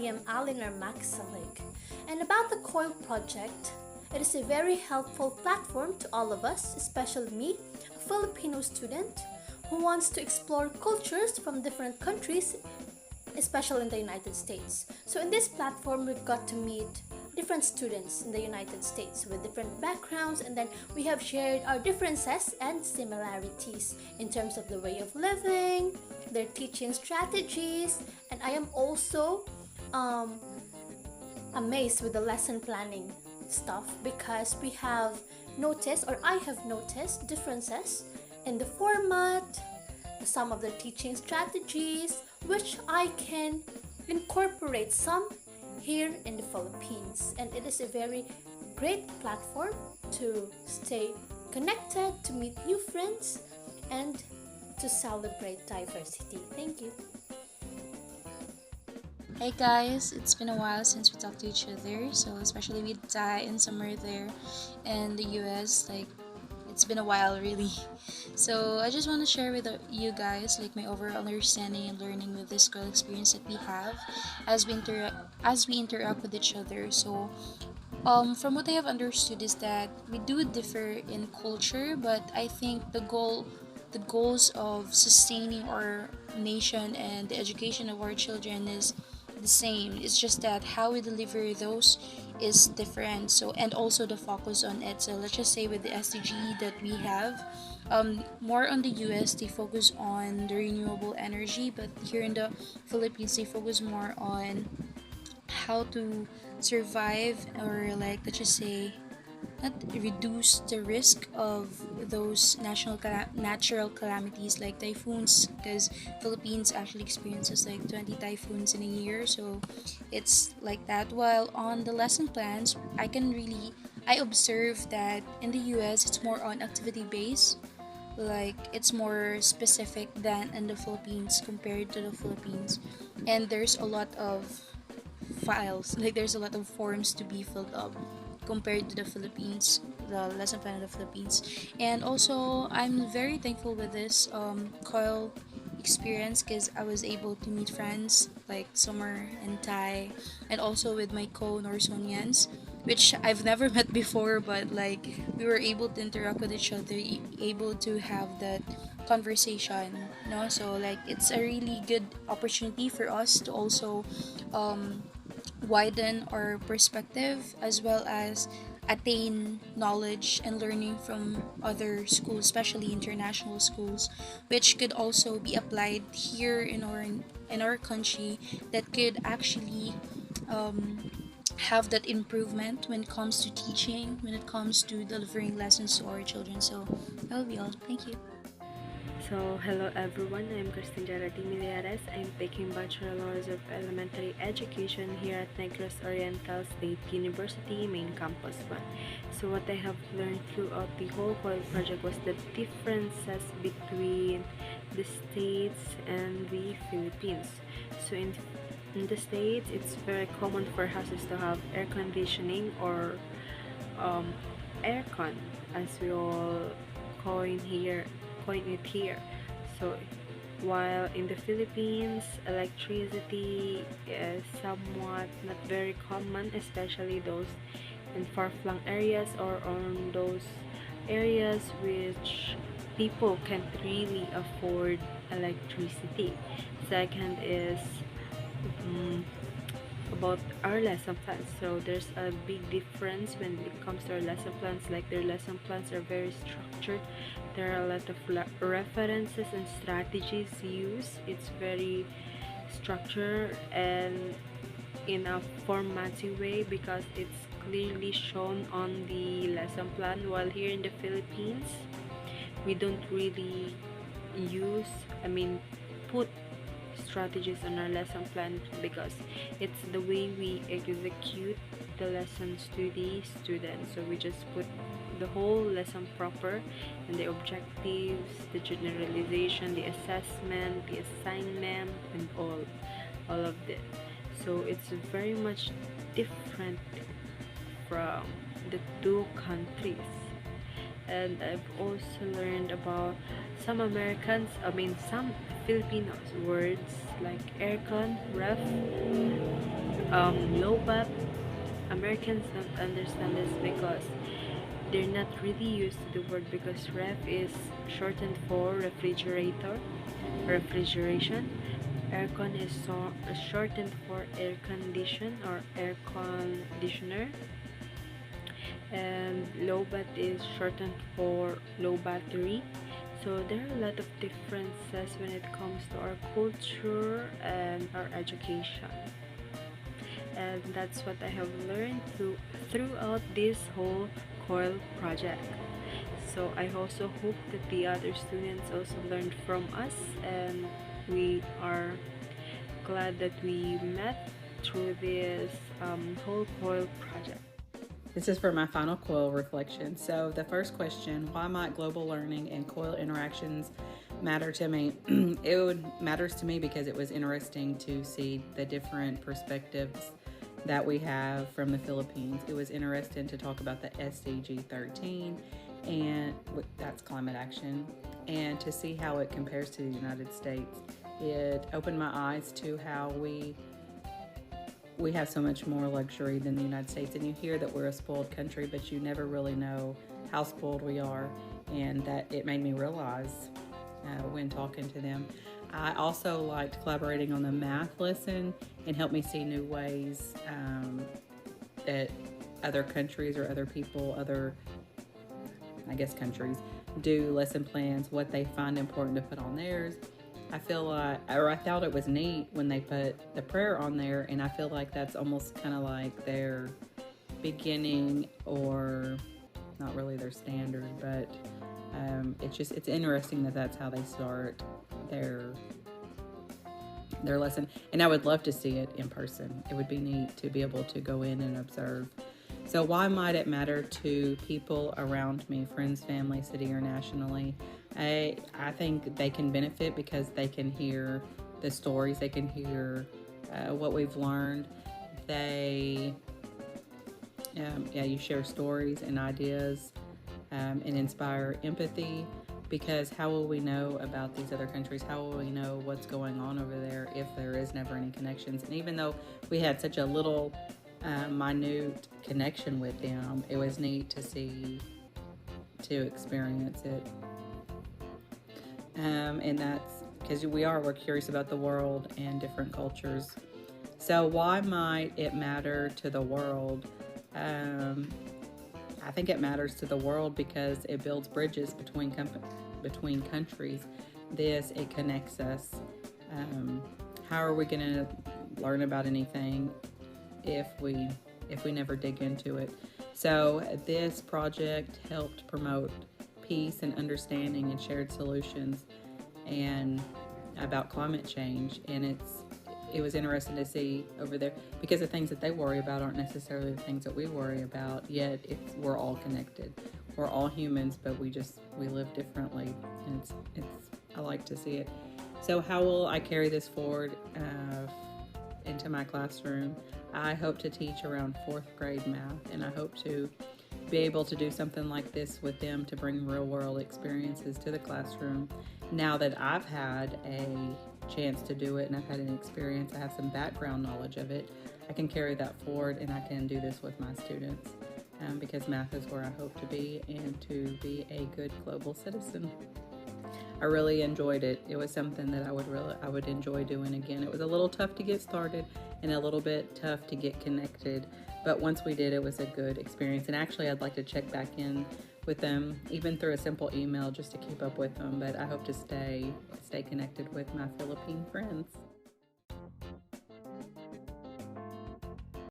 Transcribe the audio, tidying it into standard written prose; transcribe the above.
am Alinar Maxalig. And about the COIL project, it is a very helpful platform to all of us, especially me, a Filipino student who wants to explore cultures from different countries, especially in the United States. So in this platform, we've got to meet different students in the United States with different backgrounds, and then we have shared our differences and similarities in terms of the way of living, their teaching strategies, and I am also um, amazed with the lesson planning stuff because we have noticed, or I have noticed, differences in the format, some of the teaching strategies, which I can incorporate some here in the Philippines. And it is a very great platform to stay connected, to meet new friends, and to celebrate diversity. Thank you. Hey guys, it's been a while since we talked to each other, so especially with Ty and Summer there in the US, like it's been a while really. So I just want to share with you guys like my overall understanding and learning with this school experience that we have as we interact with each other. So from what I have understood is that we do differ in culture, but I think the goals of sustaining our nation and the education of our children is the same. It's just that how we deliver those is different. So and also the focus on it. So let's just say with the SDG that we have, more on the US they focus on the renewable energy, but here in the Philippines they focus more on how to survive, or like let's just say not reduce the risk of those natural calamities like typhoons, because Philippines actually experiences like 20 typhoons in a year, so it's like that. While on the lesson plans, I observe that in the US it's more on activity based, like it's more specific than in the Philippines compared to the Philippines, and there's a lot of files, like there's a lot of forms to be filled up compared to the Philippines, the lesson plan of the Philippines. And also I'm very thankful with this COIL experience because I was able to meet friends like Summer and Thai, and also with my co-Norsonians, which I've never met before, but like we were able to interact with each other, able to have that conversation, no? So like it's a really good opportunity for us to also um, widen our perspective as well as attain knowledge and learning from other schools, especially international schools, which could also be applied here in our country, that could actually um, have that improvement when it comes to teaching, when it comes to delivering lessons to our children. So that will be all. Thank you. So, hello everyone, I'm Christine Jarati Miliares. I'm taking Bachelor's of Elementary Education here at Negros Oriental State University, Main Campus 1. So, what I have learned throughout the whole COIL project was the differences between the States and the Philippines. So, in the States, it's very common for houses to have air conditioning or aircon, as we all coin here coin it here. So while in the Philippines, electricity is somewhat not very common, especially those in far-flung areas or on those areas which people can't really afford electricity. Second is um, about our lesson plans. So there's a big difference when it comes to our lesson plans. Like their lesson plans are very structured. There are a lot of references and strategies used. It's very structured and in a formatty way because it's clearly shown on the lesson plan. While here in the Philippines, we don't really use, put strategies on our lesson plan because it's the way we execute the lessons to the students. So we just put the whole lesson proper, and the objectives, the generalization, the assessment, the assignment, and all of this. So it's very much different from the two countries. and I've also learned about some some Filipinos words like aircon, ref, low bat. Americans don't understand this because they're not really used to the word, because ref is shortened for refrigeration. Aircon is shortened for air condition or air conditioner, and low bat is shortened for low battery. So there are a lot of differences when it comes to our culture and our education, and that's what I have learned throughout this whole COIL project. So I also hope that the other students also learned from us, and we are glad that we met through this whole COIL project. This is for my final COIL reflection. So the first question, why might global learning and COIL interactions matter to me? Matters to me because it was interesting to see the different perspectives that we have from the Philippines. It was interesting to talk about the SDG 13, and that's climate action, and to see how it compares to the United States. It opened my eyes to how we have so much more luxury than the United States, and you hear that we're a spoiled country, but you never really know how spoiled we are, and that it made me realize when talking to them. I also liked collaborating on the math lesson, and helped me see new ways that other countries or other people, countries, do lesson plans, what they find important to put on theirs. I thought it was neat when they put the prayer on there, and I feel like that's almost kind of like their beginning, or not really their standard, but it's interesting that that's how they start their lesson, and I would love to see it in person. It would be neat to be able to go in and observe. So why might it matter to people around me, friends, family, city, or nationally? I think they can benefit because they can hear the stories, they can hear what we've learned. You share stories and ideas and inspire empathy, because how will we know about these other countries? How will we know what's going on over there if there is never any connections? And even though we had such a little minute connection with them, it was neat to experience it. And that's because we're curious about the world and different cultures. So why might it matter to the world? I think it matters to the world because it builds bridges between countries. It connects us. How are we going to learn about anything if we never dig into it? So this project helped promote peace and understanding and shared solutions and about climate change, and it was interesting to see over there, because the things that they worry about aren't necessarily the things that we worry about, yet we're all connected. We're all humans, but we live differently, and I like to see it. So how will I carry this forward into my classroom? I hope to teach around 4th grade math, and I hope to be able to do something like this with them to bring real world experiences to the classroom. Now that I've had a chance to do it and I've had an experience, I have some background knowledge of it, I can carry that forward, and I can do this with my students because math is where I hope to be, and to be a good global citizen. I really enjoyed it. It was something that I would enjoy doing again. It was a little tough to get started and a little bit tough to get connected, but once we did, it was a good experience. And actually, I'd like to check back in with them, even through a simple email, just to keep up with them. But I hope to stay connected with my Philippine friends.